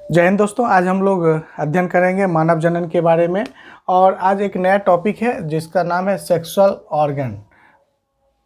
जय हिंद दोस्तों। आज हम लोग अध्ययन करेंगे मानव जनन के बारे में। और आज एक नया टॉपिक है जिसका नाम है सेक्सुअल ऑर्गन।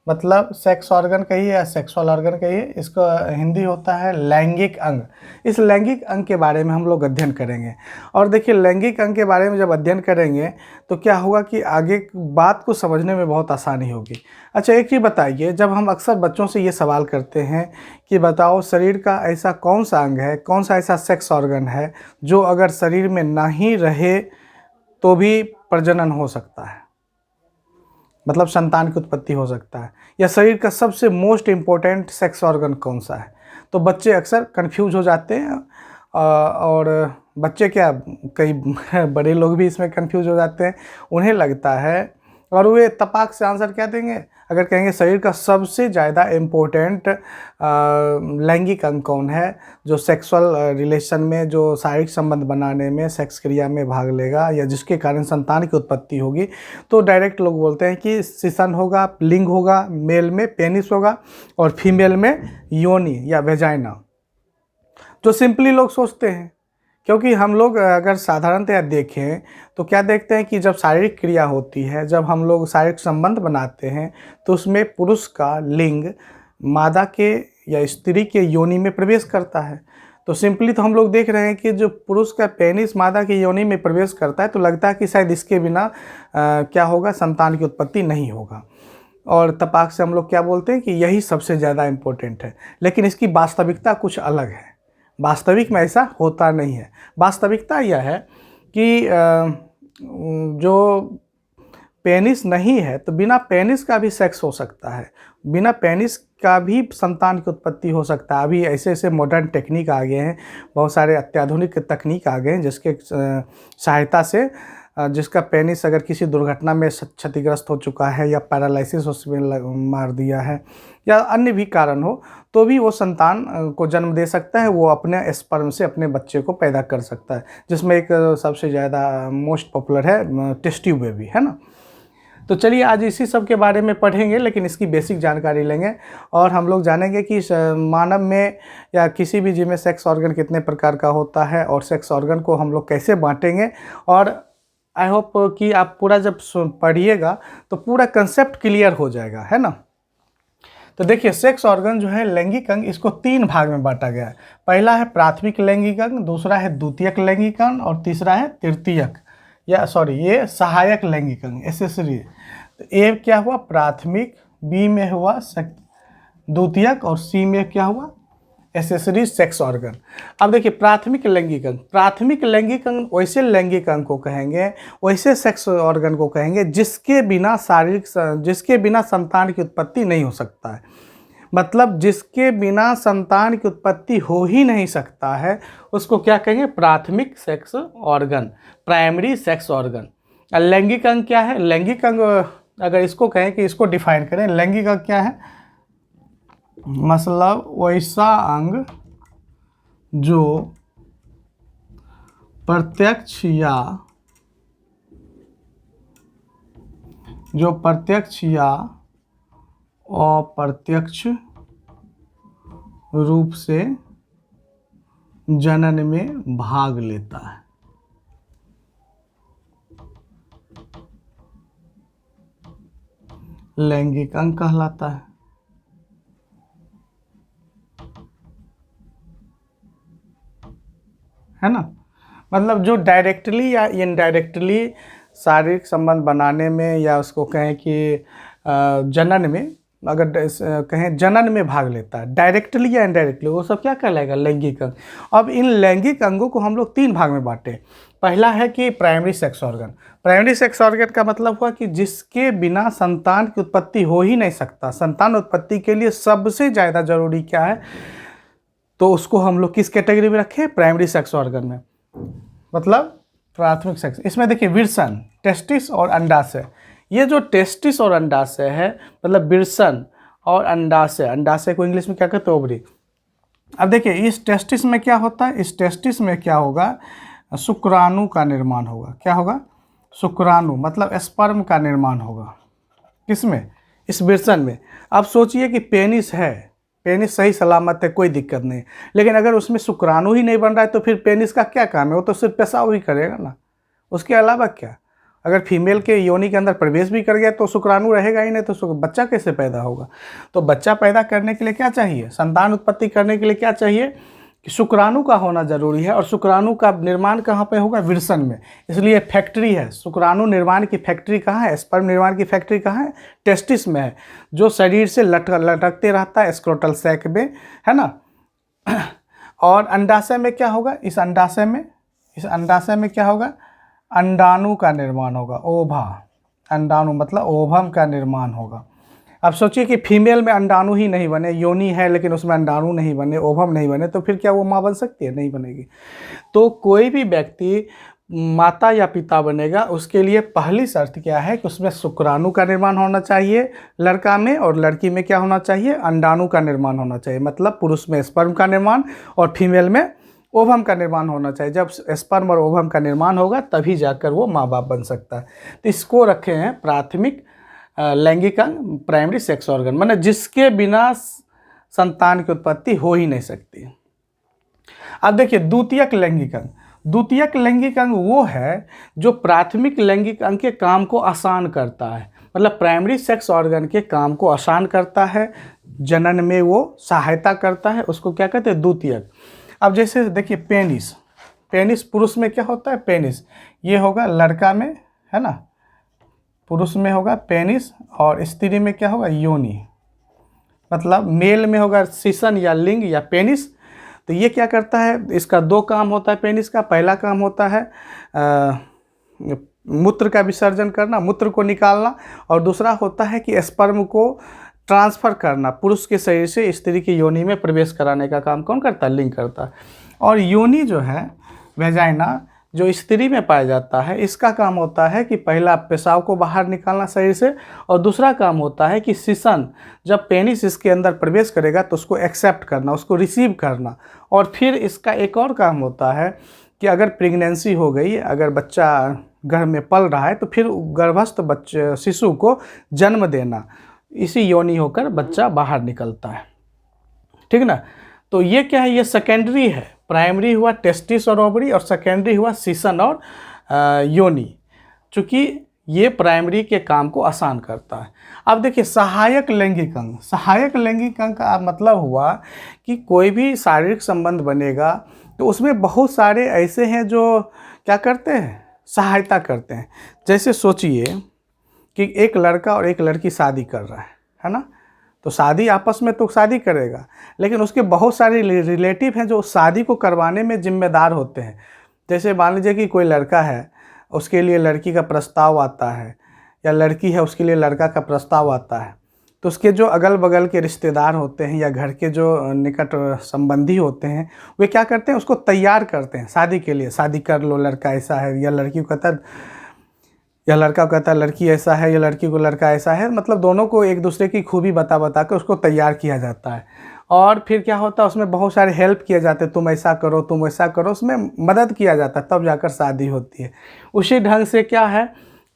मतलब सेक्स ऑर्गन कहिए या सेक्सुअल ऑर्गन कहिए, इसका हिंदी होता है लैंगिक अंग। इस लैंगिक अंग के बारे में हम लोग अध्ययन करेंगे। और देखिए, लैंगिक अंग के बारे में जब अध्ययन करेंगे तो क्या होगा कि आगे बात को समझने में बहुत आसानी होगी। अच्छा, एक चीज़ बताइए, जब हम अक्सर बच्चों से ये सवाल करते हैं कि बताओ शरीर का ऐसा कौन सा अंग है, कौन सा ऐसा सेक्स ऑर्गन है जो अगर शरीर में नहीं रहे तो भी प्रजनन हो सकता है, मतलब संतान की उत्पत्ति हो सकता है, या शरीर का सबसे मोस्ट इम्पोर्टेंट सेक्स ऑर्गन कौन सा है। तो बच्चे अक्सर कंफ्यूज हो जाते हैं। और बच्चे क्या, कई बड़े लोग भी इसमें कंफ्यूज हो जाते हैं। उन्हें लगता है, और वे तपाक से आंसर क्या देंगे, अगर कहेंगे शरीर का सबसे ज़्यादा इम्पोर्टेंट लैंगिक अंग कौन है जो सेक्सुअल रिलेशन में, जो शारीरिक संबंध बनाने में, सेक्स क्रिया में भाग लेगा या जिसके कारण संतान की उत्पत्ति होगी, तो डायरेक्ट लोग बोलते हैं कि शिशन होगा, लिंग होगा। मेल में पेनिस होगा और फीमेल में योनि या वेजाइना, जो सिंपली लोग सोचते हैं। क्योंकि हम लोग अगर साधारणतया देखें तो क्या देखते हैं कि जब शारीरिक क्रिया होती है, जब हम लोग शारीरिक संबंध बनाते हैं, तो उसमें पुरुष का लिंग मादा के या स्त्री के योनि में प्रवेश करता है। तो सिंपली तो हम लोग देख रहे हैं कि जो पुरुष का पेनिस मादा की योनि में प्रवेश करता है, तो लगता है कि शायद इसके बिना क्या होगा, संतान की उत्पत्ति नहीं होगा। और तपाक से हम लोग क्या बोलते हैं कि यही सबसे ज़्यादा इम्पोर्टेंट है। लेकिन इसकी वास्तविकता कुछ अलग है। वास्तविक में ऐसा होता नहीं है। वास्तविकता यह है कि जो पेनिस नहीं है तो बिना पेनिस का भी सेक्स हो सकता है, बिना पेनिस का भी संतान की उत्पत्ति हो सकता है। अभी ऐसे ऐसे मॉडर्न टेक्निक आ गए हैं, बहुत सारे अत्याधुनिक तकनीक आ गए हैं जिसके सहायता से जिसका पेनिस अगर किसी दुर्घटना में क्षतिग्रस्त हो चुका है या पैरालिसिस उसमें मार दिया है या अन्य भी कारण हो, तो भी वो संतान को जन्म दे सकता है। वो अपने स्पर्म से अपने बच्चे को पैदा कर सकता है, जिसमें एक सबसे ज़्यादा मोस्ट पॉपुलर है टेस्ट ट्यूब बेबी, है ना। तो चलिए आज इसी सब के बारे में पढ़ेंगे, लेकिन इसकी बेसिक जानकारी लेंगे और हम लोग जानेंगे कि मानव में या किसी भी जीव में सेक्स ऑर्गन कितने प्रकार का होता है और सेक्स ऑर्गन को हम लोग कैसे बांटेंगे। और आई होप कि आप पूरा जब पढ़िएगा तो पूरा कंसेप्ट क्लियर हो जाएगा, है ना। तो देखिए, सेक्स ऑर्गन जो है लैंगिक अंग, इसको 3 भाग में बांटा गया है। पहला है प्राथमिक लैंगिक अंग, दूसरा है द्वितीयक लैंगिक अंग और तीसरा है तृतीयक ये सहायक लैंगिक अंग, एसेसरी। तो ए क्या हुआ, प्राथमिक, बी में हुआ द्वितीयक और सी में क्या हुआ, एसेसरी सेक्स ऑर्गन। अब देखिए, प्राथमिक लैंगिक अंग वैसे लैंगिक अंग को कहेंगे, वैसे सेक्स ऑर्गन को कहेंगे जिसके बिना संतान की उत्पत्ति नहीं हो सकता है। मतलब जिसके बिना संतान की उत्पत्ति हो ही नहीं सकता है, उसको क्या कहेंगे, प्राथमिक sex organ, primary sex organ. लैंगिक अंग क्या है, लैंगिक अंग अगर इसको कहें कि इसको डिफाइन करें, लैंगिक अंग क्या है, मतलब वैसा अंग जो प्रत्यक्ष या अप्रत्यक्ष रूप से जनन में भाग लेता है। लैंगिक अंग कहलाता है ना। मतलब जो डायरेक्टली या इनडायरेक्टली शारीरिक संबंध बनाने में, या उसको कहें कि जनन में, अगर कहें जनन में भाग लेता है, डायरेक्टली या इनडायरेक्टली, वो सब क्या कहलाएगा, लैंगिक अंग। अब इन लैंगिक अंगों को हम लोग 3 भाग में बांटे। पहला है कि primary sex organ. Primary sex organ का मतलब हुआ कि जिसके बिना संतान की उत्पत्ति हो ही नहीं सकता। संतान उत्पत्ति के लिए सबसे ज़्यादा जरूरी क्या है, तो उसको हम लोग किस कैटेगरी में रखें, प्राइमरी सेक्स ऑर्गन में, मतलब प्राथमिक सेक्स। इसमें देखिए, विरसन, टेस्टिस और अंडाशय। ये जो टेस्टिस और अंडाशय है, मतलब विरसन और अंडाशय को इंग्लिश में क्या कहते हैं, ओवरी। अब देखिए, इस टेस्टिस में क्या होता है, इस टेस्टिस में क्या होगा, शुक्राणु का निर्माण होगा। क्या होगा, शुक्राणु, मतलब स्पर्म का निर्माण होगा। किसमें, इस विरसन में। अब सोचिए कि पेनिस है, पेनिस सही सलामत है, कोई दिक्कत नहीं। लेकिन अगर उसमें शुक्राणु ही नहीं बन रहा है तो फिर पेनिस का क्या काम है? वो तो सिर्फ पेशाब ही करेगा ना, उसके अलावा क्या? अगर फीमेल के योनि के अंदर प्रवेश भी कर गया तो शुक्राणु रहेगा ही नहीं, तो बच्चा कैसे पैदा होगा? तो बच्चा पैदा करने के लिए क्या चाहिए? संतान उत्पत्ति करने के लिए क्या चाहिए? कि शुक्राणु का होना जरूरी है। और शुक्राणु का निर्माण कहाँ पे होगा? विरसन में। इसलिए फैक्ट्री है, शुक्राणु निर्माण की फैक्ट्री कहाँ है? स्पर्म निर्माण की फैक्ट्री कहाँ है? टेस्टिस में है, जो शरीर से लटकते रहता है स्क्रोटल सैक में, है ना। और अंडाशय में क्या होगा? इस अंडाशय में क्या होगा? अंडाणु का निर्माण होगा, ओभा। अंडाणु मतलब ओभम का निर्माण होगा। अब सोचिए कि फीमेल में अंडाणु ही नहीं बने, योनि है लेकिन उसमें अंडाणु नहीं बने, ओभम नहीं बने, तो फिर क्या वो माँ बन सकती है? नहीं बनेगी। तो कोई भी व्यक्ति माता या पिता बनेगा, उसके लिए पहली शर्त क्या है? कि उसमें शुक्राणु का निर्माण होना चाहिए लड़का में, और लड़की में क्या होना चाहिए? अंडाणु का निर्माण होना चाहिए। मतलब पुरुष में स्पर्म का निर्माण और फीमेल में ओवम का निर्माण होना चाहिए। जब स्पर्म और ओवम का निर्माण होगा तभी जाकर वो माँ बाप बन सकता है। तो इसको रखे हैं प्राथमिक लैंगिक अंग, प्राइमरी सेक्स ऑर्गन, माने जिसके बिना संतान की उत्पत्ति हो ही नहीं सकती। अब देखिए द्वितीयक लैंगिक अंग। द्वितीयक लैंगिक अंग वो है जो प्राथमिक लैंगिक अंग के काम को आसान करता है, मतलब प्राइमरी सेक्स ऑर्गन के काम को आसान करता है, जनन में वो सहायता करता है, उसको क्या कहते हैं? द्वितीयक। अब जैसे देखिए पेनिस पुरुष में क्या होता है? पेनिस ये होगा लड़का में, है ना, पुरुष में होगा पेनिस, और स्त्री में क्या होगा? योनि। मतलब मेल में होगा सीसन या लिंग या पेनिस। तो ये क्या करता है? इसका दो काम होता है पेनिस का। पहला काम होता है मूत्र का विसर्जन करना, मूत्र को निकालना, और दूसरा होता है कि स्पर्म को ट्रांसफ़र करना, पुरुष के शरीर से स्त्री की योनि में प्रवेश कराने का काम कौन करता है? लिंग करता है। और योनि जो है, वेजाइना, जो स्त्री में पाया जाता है, इसका काम होता है कि पहला पेशाब को बाहर निकालना शरीर से, और दूसरा काम होता है कि सीसन, जब पेनिस इसके अंदर प्रवेश करेगा तो उसको एक्सेप्ट करना, उसको रिसीव करना। और फिर इसका एक और काम होता है कि अगर प्रेगनेंसी हो गई, अगर बच्चा गर्भ में पल रहा है, तो फिर गर्भस्थ बच्चे शिशु को जन्म देना, इसी योनि होकर बच्चा बाहर निकलता है, ठीक ना। तो ये क्या है? ये सेकेंडरी है। प्राइमरी हुआ टेस्टिस और ओवरी, और सेकेंडरी हुआ सीसन और योनि, चूँकि ये प्राइमरी के काम को आसान करता है। अब देखिए सहायक लैंगिक अंग। सहायक लैंगिक अंग का मतलब हुआ कि कोई भी शारीरिक संबंध बनेगा तो उसमें बहुत सारे ऐसे हैं जो क्या करते हैं? सहायता करते हैं। जैसे सोचिए कि एक लड़का और एक लड़की शादी कर रहा है ना, तो शादी आपस में तो शादी करेगा, लेकिन उसके बहुत सारे रिलेटिव हैं जो शादी को करवाने में जिम्मेदार होते हैं। जैसे मान लीजिए कि कोई लड़का है, उसके लिए लड़की का प्रस्ताव आता है, या लड़की है उसके लिए लड़का का प्रस्ताव आता है, तो उसके जो अगल बगल के रिश्तेदार होते हैं या घर के जो निकट संबंधी होते हैं, वे क्या करते हैं? उसको तैयार करते हैं शादी के लिए। शादी कर लो, लड़का ऐसा है, या लड़की को कहता है, या लड़का कहता है लड़की ऐसा है, या लड़की को लड़का ऐसा है। मतलब दोनों को एक दूसरे की खूबी बता बता कर उसको तैयार किया जाता है। और फिर क्या होता है? उसमें बहुत सारे हेल्प किए जाते हैं, तुम ऐसा करो, तुम ऐसा करो, उसमें मदद किया जाता है, तब जाकर शादी होती है। उसी ढंग से क्या है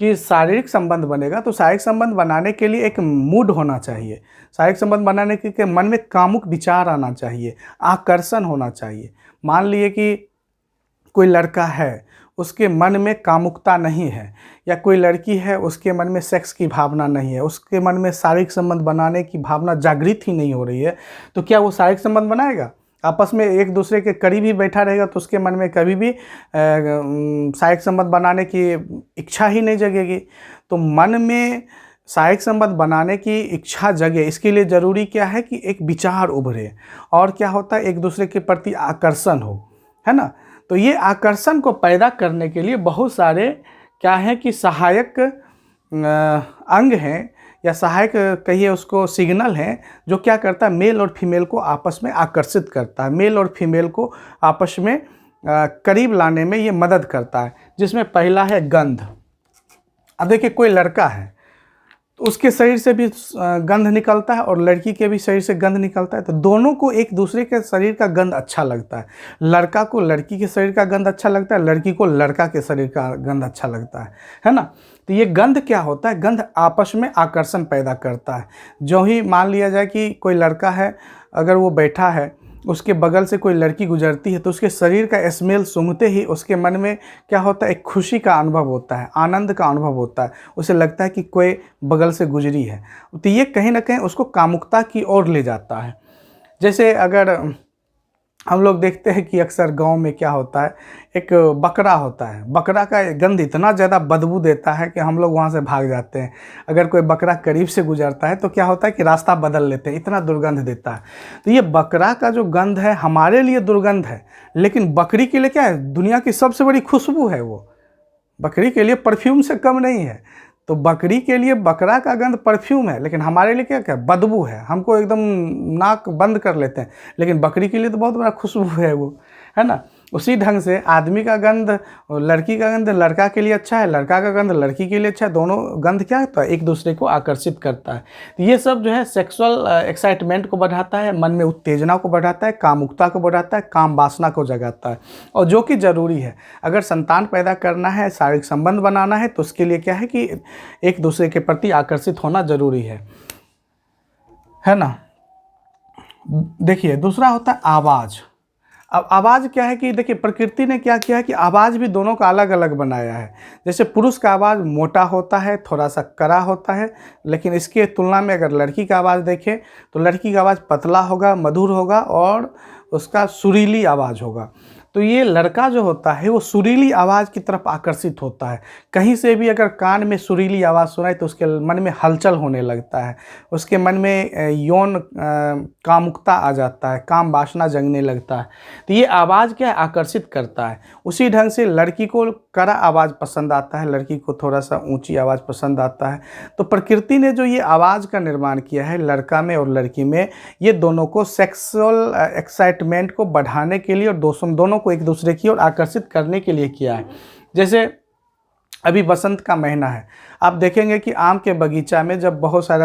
कि शारीरिक संबंध बनेगा, तो शारीरिक संबंध बनाने के लिए एक मूड होना चाहिए। शारीरिक संबंध बनाने के मन में कामुक विचार आना चाहिए, आकर्षण होना चाहिए। मान लिए कि कोई लड़का है, उसके मन में कामुकता नहीं है, या कोई लड़की है, उसके मन में सेक्स की भावना नहीं है, उसके मन में शारीरिक संबंध बनाने की भावना जागृत ही नहीं हो रही है, तो क्या वो शारीरिक संबंध बनाएगा? आपस में एक दूसरे के करीब ही बैठा रहेगा तो उसके मन में कभी भी शारीरिक संबंध बनाने की इच्छा ही नहीं जगेगी। तो मन में शारीरिक संबंध बनाने की इच्छा जगे, इसके लिए ज़रूरी क्या है? कि एक विचार उभरे, और क्या होता है? एक दूसरे के प्रति आकर्षण हो, है ना। तो ये आकर्षण को पैदा करने के लिए बहुत सारे क्या है कि सहायक अंग हैं, या सहायक कहिए उसको सिग्नल हैं, जो क्या करता है? मेल और फीमेल को आपस में आकर्षित करता है, मेल और फीमेल को आपस में करीब लाने में ये मदद करता है। जिसमें पहला है गंध। अब देखिए कोई लड़का है तो उसके शरीर से भी गंध निकलता है, और लड़की के भी शरीर से गंध निकलता है, तो दोनों को एक दूसरे के शरीर का गंध अच्छा लगता है। लड़का को लड़की के शरीर का गंध अच्छा लगता है, लड़की को लड़का के शरीर का गंध अच्छा लगता है ना। तो ये गंध क्या होता है? गंध आपस में आकर्षण पैदा करता है। जो ही मान लिया जाए कि कोई लड़का है, अगर वो बैठा है, उसके बगल से कोई लड़की गुजरती है तो उसके शरीर का स्मेल सूंघते ही उसके मन में क्या होता है, एक खुशी का अनुभव होता है, आनंद का अनुभव होता है, उसे लगता है कि कोई बगल से गुजरी है। तो ये कहीं ना कहीं उसको कामुकता की ओर ले जाता है। जैसे अगर हम लोग देखते हैं कि अक्सर गांव में क्या होता है, एक बकरा होता है, बकरा का गंध इतना ज़्यादा बदबू देता है कि हम लोग वहाँ से भाग जाते हैं। अगर कोई बकरा करीब से गुजरता है तो क्या होता है कि रास्ता बदल लेते हैं, इतना दुर्गंध देता है। तो ये बकरा का जो गंध है हमारे लिए दुर्गंध है, लेकिन बकरी के लिए क्या है, दुनिया की सबसे बड़ी खुशबू है। वो बकरी के लिए परफ्यूम से कम नहीं है। तो बकरी के लिए बकरा का गंध परफ्यूम है, लेकिन हमारे लिए क्या क्या बदबू है, हमको एकदम नाक बंद कर लेते हैं। लेकिन बकरी के लिए तो बहुत बड़ा खुशबू है वो, है ना। उसी ढंग से आदमी का गंध, लड़की का गंध लड़का के लिए अच्छा है, लड़का का गंध लड़की के लिए अच्छा है। दोनों गंध क्या होता है, एक दूसरे को आकर्षित करता है। तो ये सब जो है सेक्सुअल एक्साइटमेंट को बढ़ाता है, मन में उत्तेजना को बढ़ाता है, कामुकता को बढ़ाता है, काम वासना को जगाता है, और जो कि ज़रूरी है। अगर संतान पैदा करना है, शारीरिक संबंध बनाना है, तो उसके लिए क्या है कि एक दूसरे के प्रति आकर्षित होना ज़रूरी है ना। देखिए दूसरा होता है आवाज़। अब आवाज़ क्या है कि देखिए प्रकृति ने क्या किया है कि आवाज़ भी दोनों का अलग अलग बनाया है। जैसे पुरुष का आवाज़ मोटा होता है, थोड़ा सा कड़ा होता है, लेकिन इसके तुलना में अगर लड़की का आवाज़ देखें तो लड़की का आवाज़ पतला होगा, मधुर होगा और उसका सुरीली आवाज़ होगा। तो ये लड़का जो होता है वो सुरीली आवाज़ की तरफ आकर्षित होता है। कहीं से भी अगर कान में सुरीली आवाज़ सुनाए तो उसके मन में हलचल होने लगता है, उसके मन में यौन कामुकता आ जाता है, काम वासना जगने लगता है। तो ये आवाज़ क्या है, आकर्षित करता है। उसी ढंग से लड़की को कड़ा आवाज़ पसंद आता है, लड़की को थोड़ा सा ऊंची आवाज़ पसंद आता है। तो प्रकृति ने जो ये आवाज़ का निर्माण किया है लड़का में और लड़की में, ये दोनों को सेक्सुअल एक्साइटमेंट को बढ़ाने के लिए और दोनों को एक दूसरे की ओर आकर्षित करने के लिए किया है। जैसे अभी बसंत का महीना है, आप देखेंगे कि आम के बगीचा में जब बहुत सारा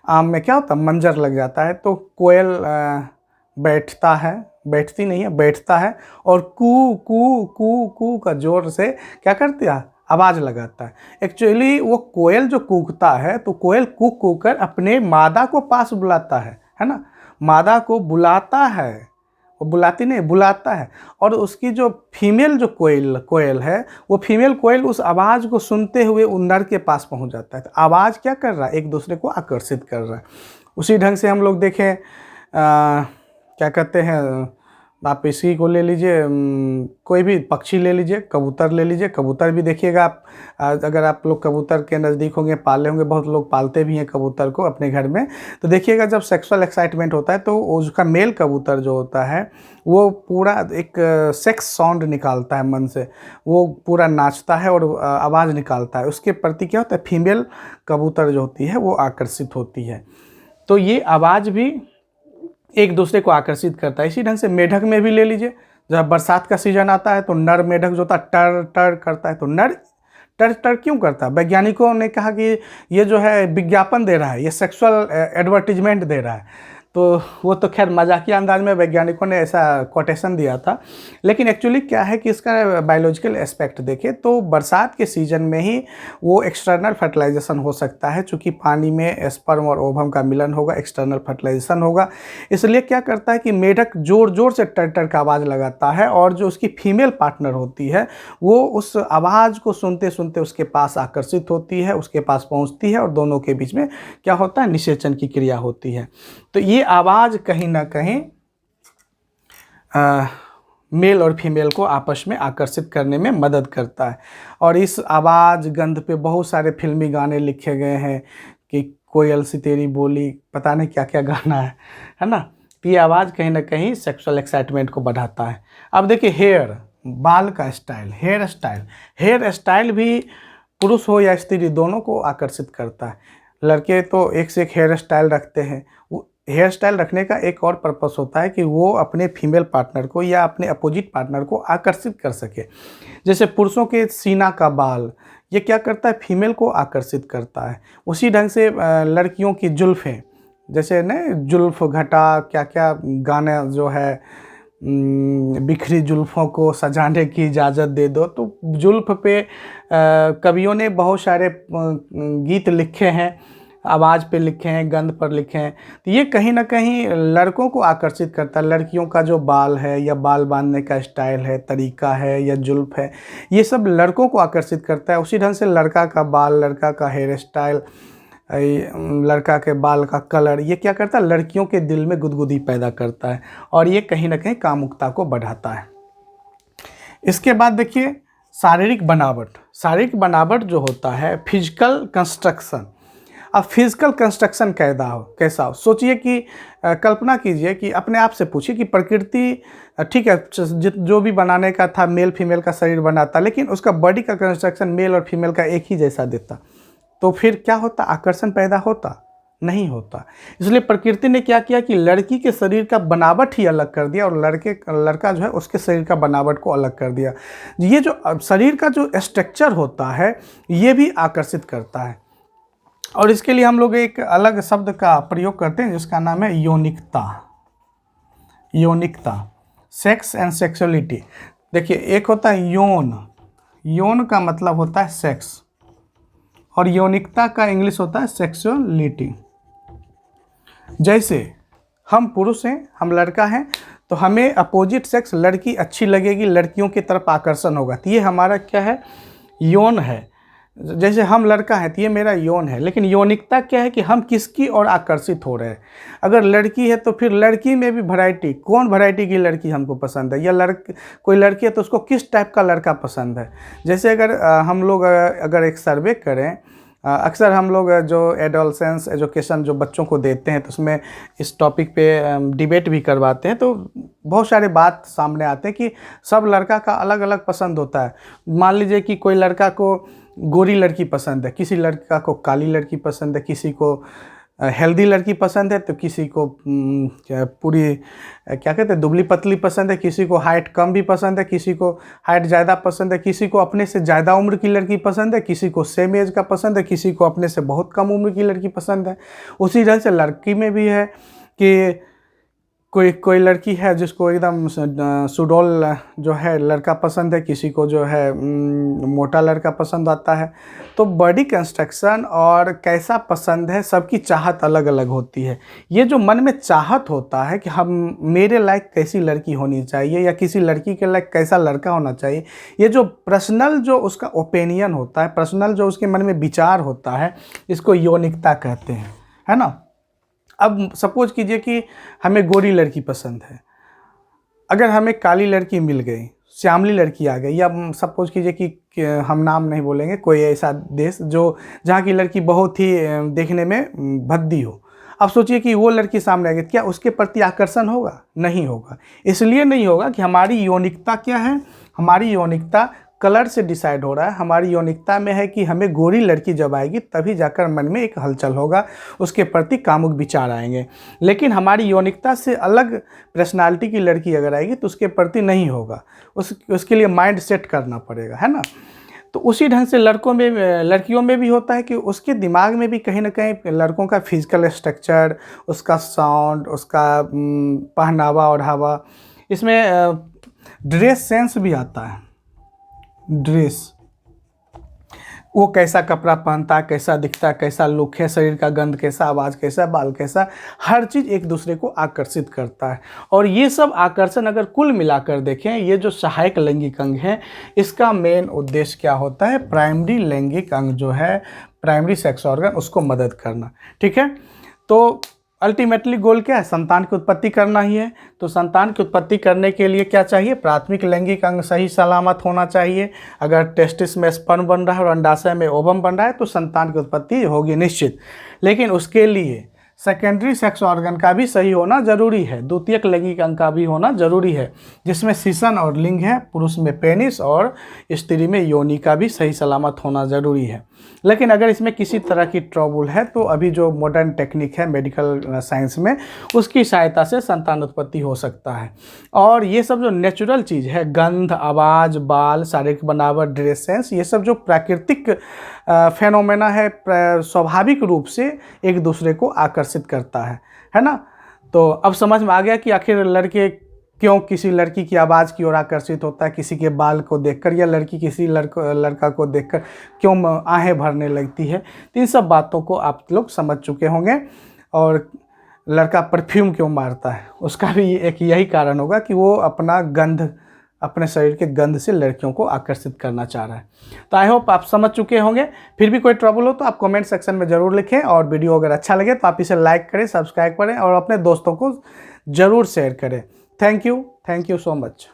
आम में क्या होता है, मंजर लग जाता है, तो कोयल बैठता है, बैठती नहीं है, बैठता है और कू कू कू कू का जोर से क्या करती है, आवाज़ लगाता है। एक्चुअली वो कोयल जो कूकता है, तो कोयल कूक कूक कर अपने मादा को पास बुलाता है ना, मादा को बुलाता है, वो बुलाती नहीं, बुलाता है। और उसकी जो फीमेल जो कोयल है, वो फीमेल कोयल उस आवाज़ को सुनते हुए उन नर के पास पहुंच जाता है। तो आवाज़ क्या कर रहा है, एक दूसरे को आकर्षित कर रहा है। उसी ढंग से हम लोग देखें क्या कहते हैं, आप इसी को ले लीजिए, कोई भी पक्षी ले लीजिए, कबूतर ले लीजिए। कबूतर भी देखिएगा आप, अगर आप लोग कबूतर के नज़दीक होंगे, पाले होंगे, बहुत लोग पालते भी हैं कबूतर को अपने घर में, तो देखिएगा जब सेक्सुअल एक्साइटमेंट होता है तो उसका मेल कबूतर जो होता है वो पूरा एक सेक्स साउंड निकालता है मन से, वो पूरा नाचता है और आवाज़ निकालता है। उसके प्रति क्या होता है, फीमेल कबूतर जो होती है वो आकर्षित होती है। तो ये आवाज़ भी एक दूसरे को आकर्षित करता है। इसी ढंग से मेढक में भी ले लीजिए, जब बरसात का सीजन आता है तो नर मेढक जो होता है टर टर करता है। तो नर टर टर क्यों करता है, वैज्ञानिकों ने कहा कि ये जो है विज्ञापन दे रहा है, ये सेक्सुअल एडवर्टीजमेंट दे रहा है। तो वो तो खैर मजाकिया अंदाज में वैज्ञानिकों ने ऐसा कोटेशन दिया था, लेकिन एक्चुअली क्या है कि इसका बायोलॉजिकल एस्पेक्ट देखें तो बरसात के सीजन में ही वो एक्सटर्नल फर्टिलाइजेशन हो सकता है, चूँकि पानी में स्पर्म और ओवम का मिलन होगा, एक्सटर्नल फर्टिलाइजेशन होगा। इसलिए क्या करता है कि मेढक जोर जोर से टर टर का आवाज़ लगाता है, और जो उसकी फीमेल पार्टनर होती है वो उस आवाज़ को सुनते सुनते उसके पास आकर्षित होती है, उसके पास पहुँचती है, और दोनों के बीच में क्या होता है, निषेचन की क्रिया होती है। तो ये आवाज़ कहीं ना कहीं मेल और फीमेल को आपस में आकर्षित करने में मदद करता है। और इस आवाज़ गंध पे बहुत सारे फिल्मी गाने लिखे गए हैं कि कोयल सी तेरी बोली, पता नहीं क्या क्या गाना है ना। तो ये आवाज़ कहीं ना कहीं सेक्सुअल एक्साइटमेंट को बढ़ाता है। अब देखिए हेयर, बाल का स्टाइल, हेयर स्टाइल भी पुरुष हो या स्त्री दोनों को आकर्षित करता है। लड़के तो एक से एक हेयर स्टाइल रखते हैं। हेयर स्टाइल रखने का एक और पर्पस होता है कि वो अपने फीमेल पार्टनर को या अपने अपोजिट पार्टनर को आकर्षित कर सके। जैसे पुरुषों के सीना का बाल, ये क्या करता है, फीमेल को आकर्षित करता है। उसी ढंग से लड़कियों की जुल्फ़ें, जैसे न जुल्फ़ घटा क्या क्या गाना जो है, बिखरी जुल्फ़ों को सजाने की इजाज़त दे दो। तो जुल्फ़ पे कवियों ने बहुत सारे गीत लिखे हैं आवाज़ पे लिखे हैं, गंध पर लिखे हैं, तो ये कहीं ना कहीं लड़कों को आकर्षित करता है। लड़कियों का जो बाल है या बाल बांधने का स्टाइल है, तरीका है या जुल्फ है, ये सब लड़कों को आकर्षित करता है। उसी ढंग से लड़का का बाल, लड़का का हेयर स्टाइल, लड़का के बाल का कलर, ये क्या करता है, लड़कियों के दिल में गुदगुदी पैदा करता है और ये कहीं ना कहीं कामुकता को बढ़ाता है। इसके बाद देखिए शारीरिक बनावट। शारीरिक बनावट जो होता है फिजिकल कंस्ट्रक्शन। अब फिजिकल कंस्ट्रक्शन कैसा हो, सोचिए कि कल्पना कीजिए कि अपने आप से पूछिए कि प्रकृति ठीक है जो भी बनाने का था मेल फीमेल का शरीर बनाता, लेकिन उसका बॉडी का कंस्ट्रक्शन मेल और फीमेल का एक ही जैसा देता, तो फिर क्या होता, आकर्षण पैदा होता? नहीं होता। इसलिए प्रकृति ने क्या किया कि लड़की के शरीर का बनावट ही अलग कर दिया और लड़का जो है उसके शरीर का बनावट को अलग कर दिया। ये जो शरीर का जो स्ट्रक्चर होता है ये भी आकर्षित करता है और इसके लिए हम लोग एक अलग शब्द का प्रयोग करते हैं जिसका नाम है यौनिकता। यौनिकता, सेक्स एंड सेक्सुअलिटी। देखिए एक होता है यौन, यौन का मतलब होता है सेक्स और यौनिकता का इंग्लिश होता है सेक्सुअलिटी। जैसे हम पुरुष हैं, हम लड़का हैं, तो हमें अपोजिट सेक्स लड़की अच्छी लगेगी, लड़कियों की तरफ आकर्षण होगा, तो ये हमारा क्या है, यौन है। जैसे हम लड़का है तो ये मेरा यौन है। लेकिन यौनिकता क्या है कि हम किसकी ओर आकर्षित हो रहे हैं। अगर लड़की है तो फिर लड़की में भी वैरायटी, कौन वैरायटी की लड़की हमको पसंद है, या कोई लड़की है तो उसको किस टाइप का लड़का पसंद है। जैसे अगर हम लोग अगर एक सर्वे करें, अक्सर हम लोग जो एडोलसेंस एजुकेशन जो बच्चों को देते हैं तो उसमें इस टॉपिक पे डिबेट भी करवाते हैं, तो बहुत सारे बात सामने आते हैं कि सब लड़का का अलग अलग पसंद होता है। मान लीजिए कि कोई लड़का को गोरी लड़की पसंद है, किसी लड़का को काली लड़की पसंद है, किसी को हेल्दी लड़की पसंद है, तो किसी को पूरी क्या कहते हैं दुबली पतली पसंद है, किसी को हाइट कम भी पसंद है, किसी को हाइट ज़्यादा पसंद है, किसी को अपने से ज़्यादा उम्र की लड़की पसंद है, किसी को सेम एज का पसंद है, किसी को अपने से बहुत कम उम्र की लड़की पसंद है। उसी तरह से लड़की में भी है कि कोई लड़की है जिसको एकदम सुडौल जो है लड़का पसंद है, किसी को जो है मोटा लड़का पसंद आता है। तो बॉडी कंस्ट्रक्शन और कैसा पसंद है, सबकी चाहत अलग अलग होती है। ये जो मन में चाहत होता है कि हम मेरे लायक कैसी लड़की होनी चाहिए या किसी लड़की के लायक कैसा लड़का होना चाहिए, ये जो पर्सनल जो उसका ओपिनियन होता है, पर्सनल जो उसके मन में विचार होता है, इसको यौनिकता कहते हैं, है ना। अब सपोज कीजिए कि हमें गोरी लड़की पसंद है, अगर हमें काली लड़की मिल गई, श्यामली लड़की आ गई, या सपोज कीजिए कि हम नाम नहीं बोलेंगे, कोई ऐसा देश जो जहाँ की लड़की बहुत ही देखने में भद्दी हो, अब सोचिए कि वो लड़की सामने आ गई, क्या उसके प्रति आकर्षण होगा? नहीं होगा। इसलिए नहीं होगा कि हमारी यौनिकता क्या है, हमारी यौनिकता कलर से डिसाइड हो रहा है। हमारी यौनिकता में है कि हमें गोरी लड़की जब आएगी तभी जाकर मन में एक हलचल होगा, उसके प्रति कामुक विचार आएंगे। लेकिन हमारी यौनिकता से अलग पर्सनालिटी की लड़की अगर आएगी तो उसके प्रति नहीं होगा, उसके लिए माइंड सेट करना पड़ेगा, है ना। तो उसी ढंग से लड़कियों में भी होता है कि उसके दिमाग में भी कहीं ना कहीं लड़कों का फिजिकल स्ट्रक्चर, उसका साउंड, उसका पहनावा ओढ़ावा, इसमें ड्रेस सेंस भी आता है। ड्रेस, वो कैसा कपड़ा पहनता है, कैसा दिखता है, कैसा लुक है, शरीर का गंध कैसा, आवाज़ कैसा, बाल कैसा, हर चीज़ एक दूसरे को आकर्षित करता है। और ये सब आकर्षण अगर कुल मिलाकर देखें, ये जो सहायक लैंगिक अंग है, इसका मेन उद्देश्य क्या होता है, प्राइमरी लैंगिक अंग जो है, प्राइमरी सेक्स ऑर्गन, उसको मदद करना। ठीक है, तो अल्टीमेटली गोल क्या है, संतान की उत्पत्ति करना ही है। तो संतान की उत्पत्ति करने के लिए क्या चाहिए, प्राथमिक लैंगिक अंग सही सलामत होना चाहिए। अगर टेस्टिस में स्पर्म बन रहा है और अंडाशय में ओवम बन रहा है तो संतान की उत्पत्ति होगी निश्चित। लेकिन उसके लिए सेकेंडरी सेक्स ऑर्गन का भी सही होना जरूरी है, द्वितीयक लैंगिक अंग का भी होना जरूरी है, जिसमें सीसन और लिंग है, पुरुष में पेनिस और स्त्री में योनि का भी सही सलामत होना जरूरी है। लेकिन अगर इसमें किसी तरह की ट्रबल है तो अभी जो मॉडर्न टेक्निक है मेडिकल साइंस में, उसकी सहायता से संतान उत्पत्ति हो सकता है। और ये सब जो नेचुरल चीज़ है, गंध, आवाज़, बाल, शारीरिक बनावट, ड्रेस सेंस, ये सब जो प्राकृतिक फेनोमेना है, स्वाभाविक रूप से एक दूसरे को आकर्षित करता है ना। तो अब समझ में आ गया कि आखिर लड़के क्यों किसी लड़की की आवाज़ की ओर आकर्षित होता है, किसी के बाल को देखकर, या लड़की किसी लड़का को देखकर क्यों आहें भरने लगती है। तो इन सब बातों को आप लोग समझ चुके होंगे। और लड़का परफ्यूम क्यों मारता है, उसका भी एक यही कारण होगा कि वो अपना गंध, अपने शरीर के गंध से लड़कियों को आकर्षित करना चाह रहा है। तो आई होप आप समझ चुके होंगे। फिर भी कोई ट्रबल हो तो आप कमेंट सेक्शन में ज़रूर लिखें, और वीडियो अगर अच्छा लगे तो आप इसे लाइक करें, सब्सक्राइब करें और अपने दोस्तों को ज़रूर शेयर करें। Thank you so much.